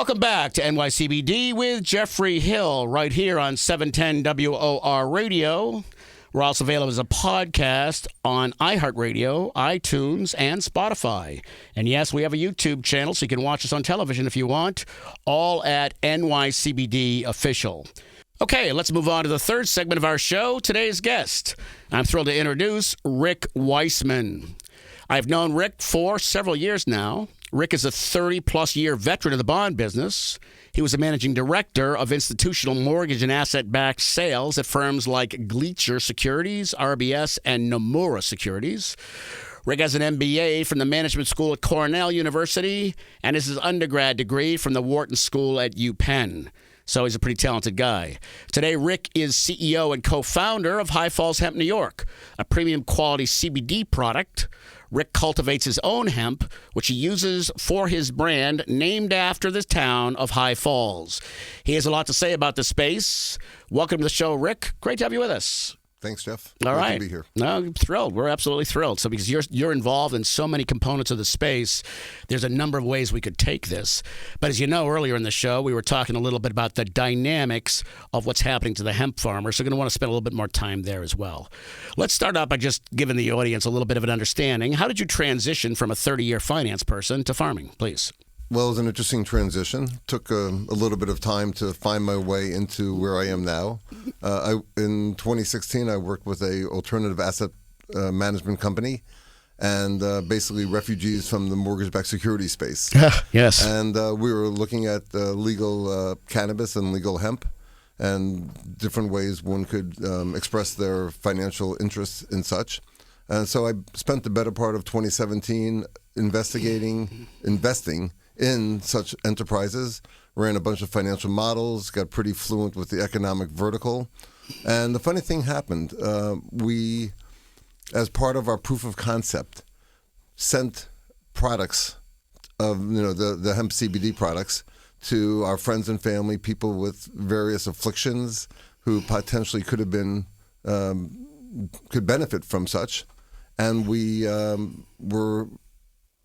Welcome back to NYCBD with Jeffrey Hill right here on 710 WOR Radio. We're also available as a podcast on iHeartRadio, iTunes, and Spotify. And yes, we have a YouTube channel, so you can watch us on television if you want, all at NYCBD Official. Okay, let's move on to the third segment of our show, today's guest. I'm thrilled to introduce Rick Weissman. I've known Rick for several years now. Rick is a 30-plus year veteran of the bond business. He was a managing director of institutional mortgage and asset-backed sales at firms like Gleacher Securities, RBS, and Nomura Securities. Rick has an MBA from the Management School at Cornell University and is his undergrad degree from the Wharton School at UPenn. So he's a pretty talented guy. Today, Rick is CEO and co-founder of High Falls Hemp, New York, a premium quality CBD product. Rick cultivates his own hemp, which he uses for his brand named after the town of High Falls. He has a lot to say about the space. Welcome to the show, Rick. Great to have you with us. Thanks, Jeff. All right. Great to be here. No, I'm thrilled. We're absolutely thrilled. So because you're involved in so many components of the space, there's a number of ways we could take this. But as you know, earlier in the show, we were talking a little bit about the dynamics of what's happening to the hemp farmer. So we're going to want to spend a little bit more time there as well. Let's start out by just giving the audience a little bit of an understanding. How did you transition from a 30-year finance person to farming, please? Well, it was an interesting transition. Took a little bit of time to find my way into where I am now. In 2016, I worked with a alternative asset management company and basically refugees from the mortgage-backed security space. Yes. And we were looking at legal cannabis and legal hemp and different ways one could express their financial interests in such. And so I spent the better part of 2017 investing in such enterprises, ran a bunch of financial models, got pretty fluent with the economic vertical. And the funny thing happened. We, as part of our proof of concept, sent products of the hemp CBD products to our friends and family, people with various afflictions who potentially could benefit from such. And we were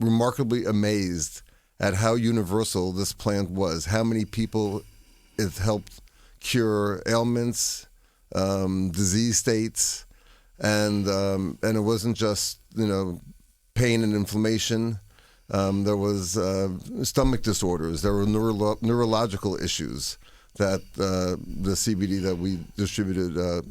remarkably amazed at how universal this plant was, how many people it helped cure ailments, disease states, and it wasn't just pain and inflammation. There was stomach disorders. There were neurological issues that the CBD that we distributed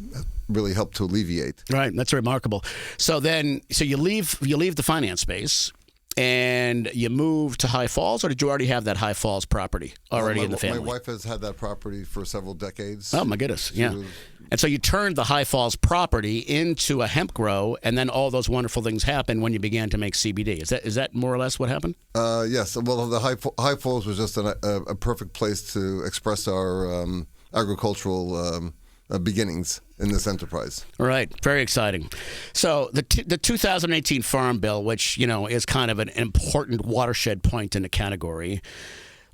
really helped to alleviate. Right, that's remarkable. So you leave the finance space. And you moved to High Falls, or did you already have that High Falls property already in the family? My wife has had that property for several decades. Oh, my goodness, yeah. And so you turned the High Falls property into a hemp grow, and then all those wonderful things happened when you began to make CBD. Is that more or less what happened? Yes. Well, the High Falls was just a perfect place to express our agricultural beginnings in this enterprise. Right. Very exciting. So the 2018 Farm Bill, which, is kind of an important watershed point in the category,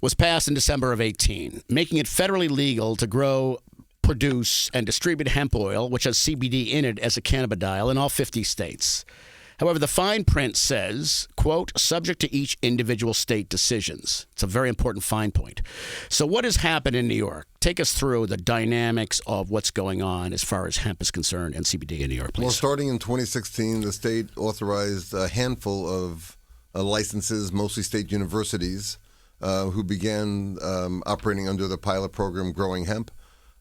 was passed in December of 18, making it federally legal to grow, produce, and distribute hemp oil, which has CBD in it as a cannabidiol in all 50 states. However, the fine print says, quote, subject to each individual state decisions. It's a very important fine point. So what has happened in New York? Take us through the dynamics of what's going on as far as hemp is concerned and CBD in New York, please. Well, starting in 2016, the state authorized a handful of licenses, mostly state universities, who began operating under the pilot program Growing Hemp.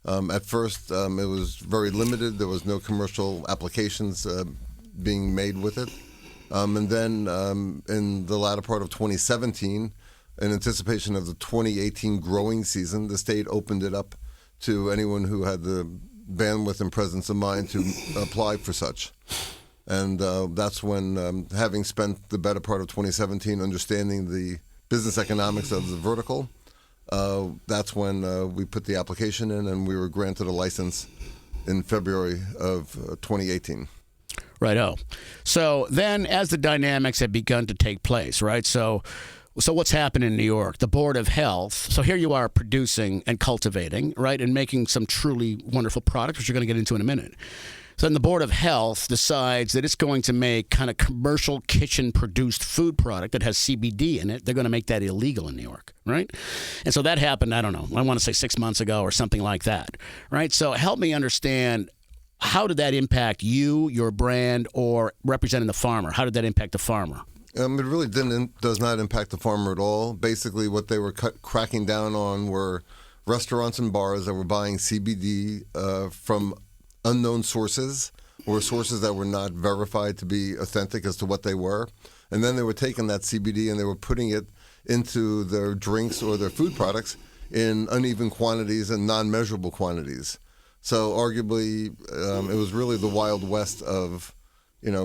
At first, it was very limited. There was no commercial applications being made with it. And then in the latter part of 2017, in anticipation of the 2018 growing season, the state opened it up to anyone who had the bandwidth and presence of mind to apply for such. And that's when, having spent the better part of 2017 understanding the business economics of the vertical, that's when we put the application in and we were granted a license in February of 2018. Righto. So then as the dynamics have begun to take place, right? So what's happened in New York? The Board of Health. So here you are producing and cultivating, right, and making some truly wonderful products, which you're going to get into in a minute. So then the Board of Health decides that it's going to make kind of commercial kitchen-produced food product that has CBD in it. They're going to make that illegal in New York, right? And so that happened, I don't know, I want to say 6 months ago or something like that, right? So help me understand, how did that impact you, your brand, or representing the farmer? How did that impact the farmer? It really does not impact the farmer at all. Basically, what they were cracking down on were restaurants and bars that were buying CBD from unknown sources, or sources that were not verified to be authentic as to what they were. And then they were taking that CBD and they were putting it into their drinks or their food products in uneven quantities and non-measurable quantities. So arguably, it was really the Wild West of,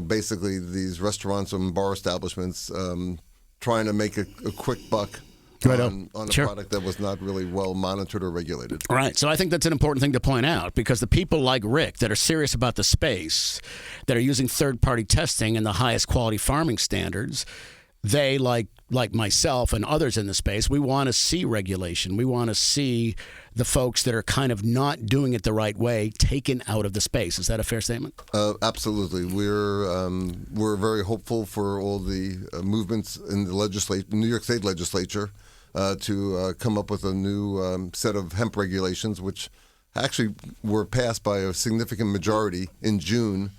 basically these restaurants and bar establishments trying to make a quick buck on a product that was not really well monitored or regulated. Right. So I think that's an important thing to point out, because the people like Rick that are serious about the space, that are using third-party testing and the highest quality farming standards, they, like myself and others in the space, we want to see regulation. We want to see the folks that are kind of not doing it the right way taken out of the space. Is that a fair statement? Absolutely. We're very hopeful for all the movements in the New York State legislature to come up with a new set of hemp regulations, which actually were passed by a significant majority in June,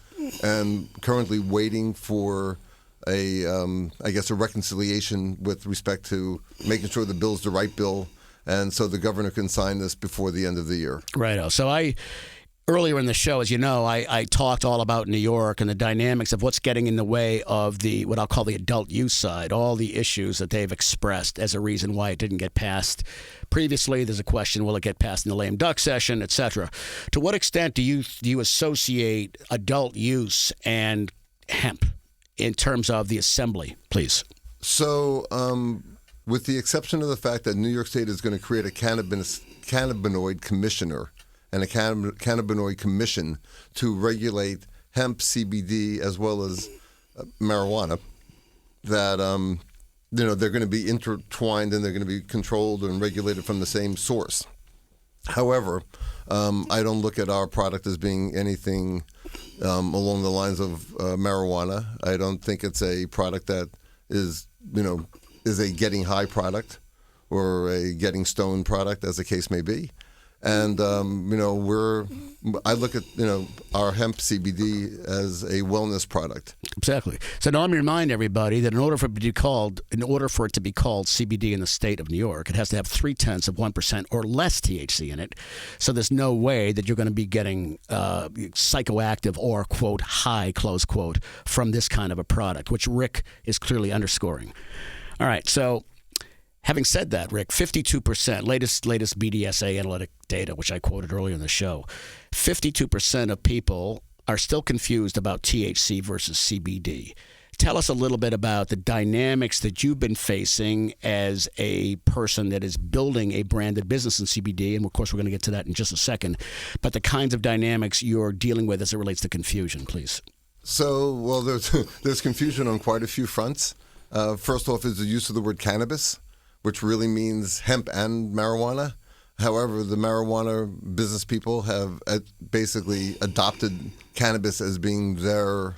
and currently waiting for a reconciliation with respect to making sure the bill's the right bill, and so the governor can sign this before the end of the year. Righto. So earlier in the show, as you know, I talked all about New York and the dynamics of what's getting in the way of what I'll call the adult use side, all the issues that they've expressed as a reason why it didn't get passed previously. There's a question, will it get passed in the lame duck session, et cetera. To what extent do you associate adult use and hemp in terms of the assembly, please? So, with the exception of the fact that New York State is going to create a cannabinoid commissioner and a cannabinoid commission to regulate hemp, CBD, as well as marijuana, that they're going to be intertwined and they're going to be controlled and regulated from the same source. However, I don't look at our product as being anything along the lines of marijuana. I don't think it's a product that is a getting high product or a getting stoned product, as the case may be. And I look at our hemp CBD as a wellness product. Exactly. So now let me remind everybody that in order for it to be called CBD in the state of New York, it has to have 0.3% or less THC in it. So there's no way that you're going to be getting psychoactive or quote high close quote from this kind of a product, which Rick is clearly underscoring. All right. So, having said that, Rick, 52%, latest BDSA analytic data, which I quoted earlier in the show, 52% of people are still confused about THC versus CBD. Tell us a little bit about the dynamics that you've been facing as a person that is building a branded business in CBD, and of course we're going to get to that in just a second, but the kinds of dynamics you're dealing with as it relates to confusion, please. So, well, there's confusion on quite a few fronts. First off is the use of the word cannabis, which really means hemp and marijuana. However, the marijuana business people have basically adopted cannabis as being their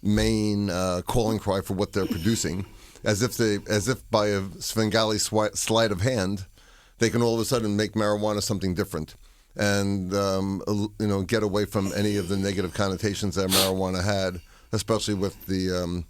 main calling cry for what they're producing, as if by a Svengali sleight of hand, they can all of a sudden make marijuana something different, and get away from any of the negative connotations that marijuana had, especially with the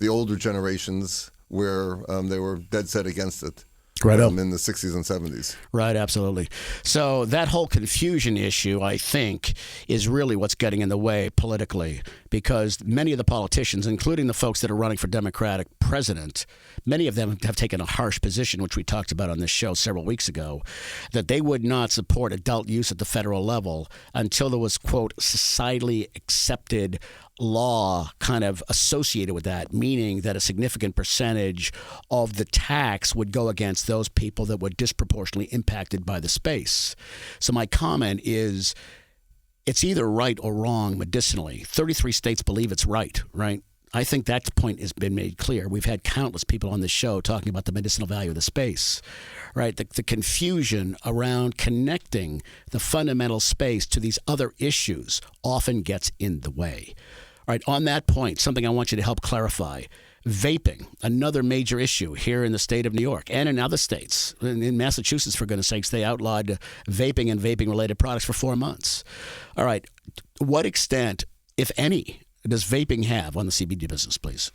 older generations where they were dead set against it. Right up. In the 60s and 70s. Right, absolutely. So that whole confusion issue, I think, is really what's getting in the way politically, because many of the politicians, including the folks that are running for Democratic president, many of them have taken a harsh position, which we talked about on this show several weeks ago, that they would not support adult use at the federal level until there was, quote, societally accepted law kind of associated with that, meaning that a significant percentage of the tax would go against those people that were disproportionately impacted by the space. So my comment is, it's either right or wrong medicinally. 33 states believe it's right? I think that point has been made clear. We've had countless people on this show talking about the medicinal value of the space, right? The confusion around connecting the fundamental space to these other issues often gets in the way. All right, on that point, something I want you to help clarify. Vaping, another major issue here in the state of New York and in other states. In Massachusetts, for goodness sakes, they outlawed vaping and vaping-related products for 4 months. All right, what extent, if any, does vaping have on the CBD business, please?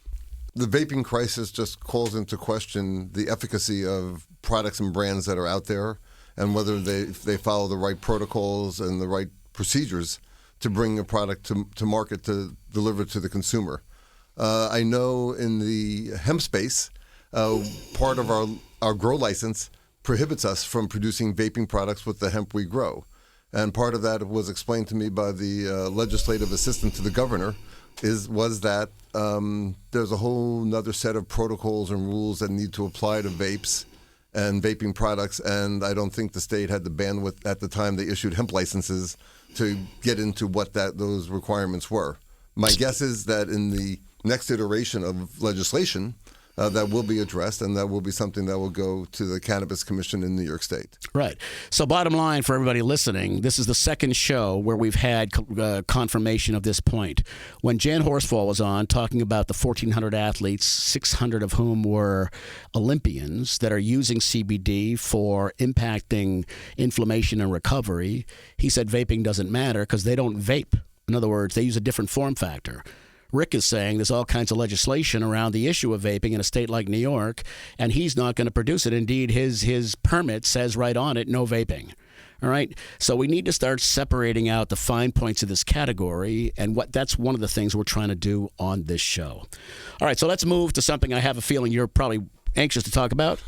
The vaping crisis just calls into question the efficacy of products and brands that are out there and whether they follow the right protocols and the right procedures to bring a product to market to deliver to the consumer. I know in the hemp space, part of our grow license prohibits us from producing vaping products with the hemp we grow. And part of that was explained to me by the legislative assistant to the governor was that there's a whole nother set of protocols and rules that need to apply to vapes and vaping products. And I don't think the state had the bandwidth at the time they issued hemp licenses to get into what those requirements were. My guess is that in the next iteration of legislation, that will be addressed, and that will be something that will go to the Cannabis Commission in New York State. Right. So bottom line for everybody listening, this is the second show where we've had confirmation of this point. When Jan Horsfall was on talking about the 1,400 athletes, 600 of whom were Olympians that are using CBD for impacting inflammation and recovery, he said vaping doesn't matter because they don't vape. In other words, they use a different form factor. Rick is saying there's all kinds of legislation around the issue of vaping in a state like New York, and he's not going to produce it. Indeed, his permit says right on it, no vaping. All right? So we need to start separating out the fine points of this category, and that's one of the things we're trying to do on this show. All right, so let's move to something I have a feeling you're probably anxious to talk about,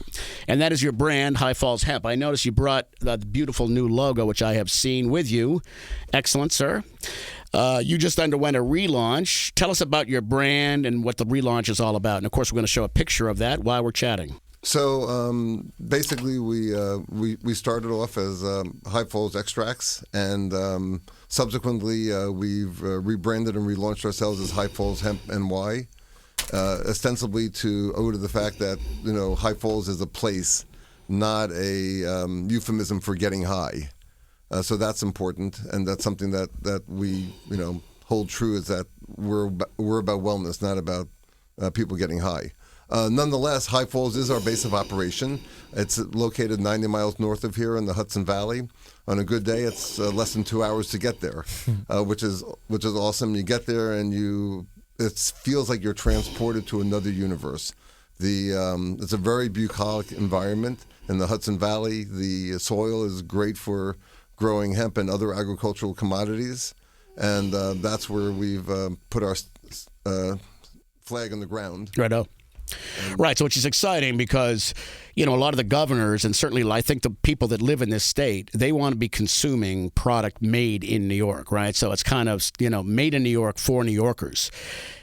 and that is your brand, High Falls Hemp. I noticed you brought the beautiful new logo, which I have seen with you. Excellent, sir. You just underwent a relaunch. Tell us about your brand and what the relaunch is all about. And, of course, we're going to show a picture of that while we're chatting. So basically, we started off as High Falls Extracts, and subsequently we've rebranded and relaunched ourselves as High Falls Hemp NY, ostensibly to owe to the fact that High Falls is a place, not a euphemism for getting high. So that's important, and that's something that we hold true, is that we're about wellness, not about people getting high. Nonetheless, High Falls is our base of operation. It's located 90 miles north of here in the Hudson Valley. On a good day, it's less than 2 hours to get there, which is awesome. You get there and it feels like you're transported to another universe. It's a very bucolic environment in the Hudson Valley. The soil is great for growing hemp and other agricultural commodities, and that's where we've put our flag on the ground. Righto. Right, so which is exciting because, a lot of the governors, and certainly I think the people that live in this state, they want to be consuming product made in New York, right? So it's kind of, made in New York for New Yorkers.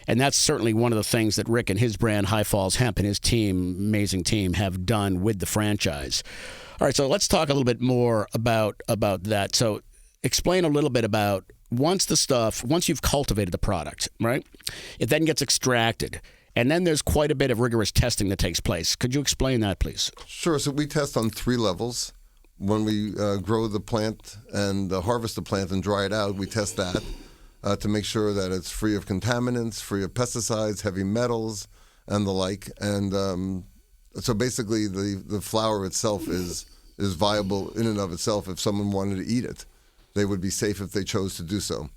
And that's certainly one of the things that Rick and his brand, High Falls Hemp, and his team, amazing team, have done with the franchise. All right, so let's talk a little bit more about that. So explain a little bit about once you've cultivated the product, right? It then gets extracted. And then there's quite a bit of rigorous testing that takes place. Could you explain that, please? Sure. So we test on 3 levels. When we grow the plant and harvest the plant and dry it out, we test that to make sure that it's free of contaminants, free of pesticides, heavy metals, and the like. And so basically the flower itself is viable in and of itself. If someone wanted to eat it, they would be safe if they chose to do so.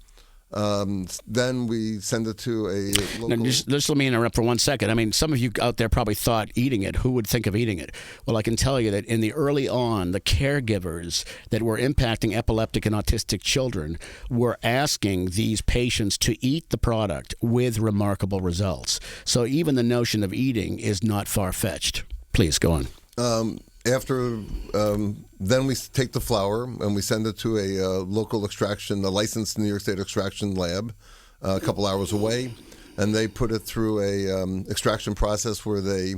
Then we send it to a local... Now, just let me interrupt for 1 second. I mean, some of you out there probably thought eating it. Who would think of eating it? Well, I can tell you that in the early on, the caregivers that were impacting epileptic and autistic children were asking these patients to eat the product with remarkable results. So even the notion of eating is not far-fetched. Please, go on. Then we take the flower and we send it to a local extraction, a licensed New York State extraction lab, a couple hours away, and they put it through a extraction process where they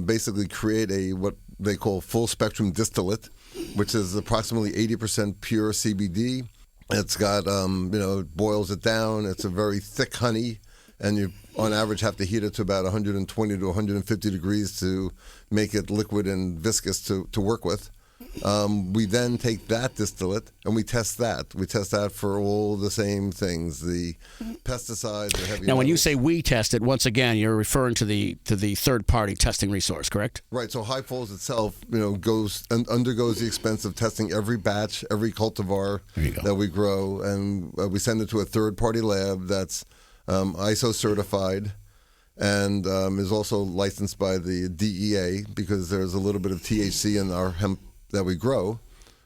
basically create what they call full spectrum distillate, which is approximately 80% pure CBD. It's got it boils it down. It's a very thick honey, and you, on average, have to heat it to about 120 to 150 degrees to make it liquid and viscous to work with. We then take that distillate and we test that. We test that for all the same things, the pesticides, the heavy Now, when you metals. say we test it, once again, you're referring to the third-party testing resource, correct? Right. So High Falls itself, goes and undergoes the expense of testing every batch, every cultivar that we grow, and we send it to a third-party lab that's ISO certified and is also licensed by the DEA because there's a little bit of THC in our hemp that we grow.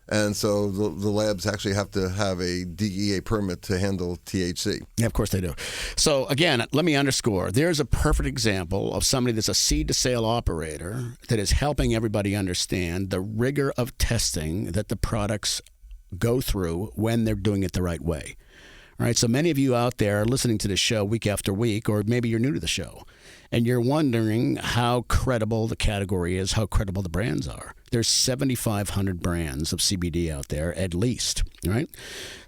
And so the labs actually have to have a DEA permit to handle THC. Yeah, of course they do. So again, let me underscore, there's a perfect example of somebody that's a seed-to-sale operator that is helping everybody understand the rigor of testing that the products go through when they're doing it the right way. All right, so many of you out there are listening to this show week after week, or maybe you're new to the show, and you're wondering how credible the category is, how credible the brands are. There's 7,500 brands of CBD out there, at least, right?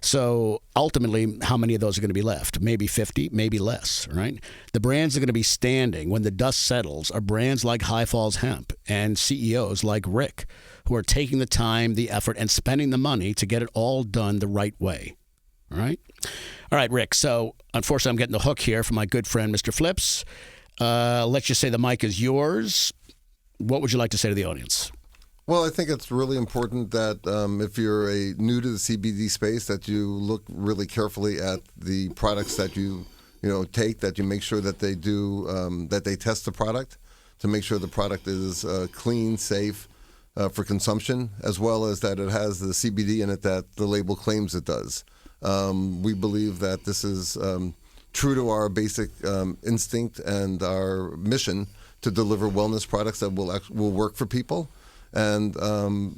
So ultimately, how many of those are going to be left? Maybe 50, maybe less, right? The brands that are going to be standing when the dust settles are brands like High Falls Hemp and CEOs like Rick, who are taking the time, the effort, and spending the money to get it all done the right way. All right? All right, Rick. So, unfortunately, I'm getting the hook here from my good friend, Mr. Flips. Let's just say the mic is yours. What would you like to say to the audience? Well, I think it's really important that if you're new to the CBD space, that you look really carefully at the products that you take, that you make sure that they do, that they test the product to make sure the product is clean, safe for consumption, as well as that it has the CBD in it that the label claims it does. We believe that this is true to our basic instinct and our mission to deliver wellness products that will work for people. And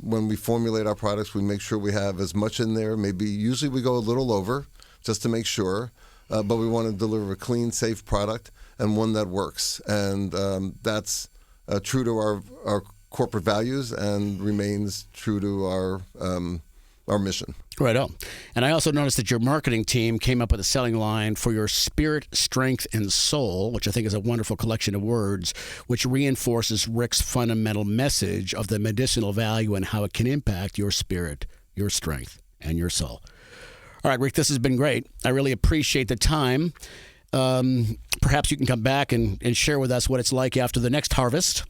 when we formulate our products, we make sure we have as much in there. Usually we go a little over just to make sure, but we want to deliver a clean, safe product and one that works. And that's true to our corporate values and remains true to our mission. Right on. And I also noticed that your marketing team came up with a selling line for your spirit, strength, and soul, which I think is a wonderful collection of words, which reinforces Rick's fundamental message of the medicinal value and how it can impact your spirit, your strength, and your soul. All right, Rick, this has been great. I really appreciate the time. Perhaps you can come back and share with us what it's like after the next harvest.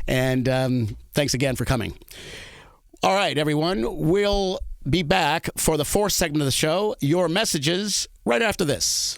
And thanks again for coming. All right, everyone, we'll be back for the fourth segment of the show, your messages, right after this.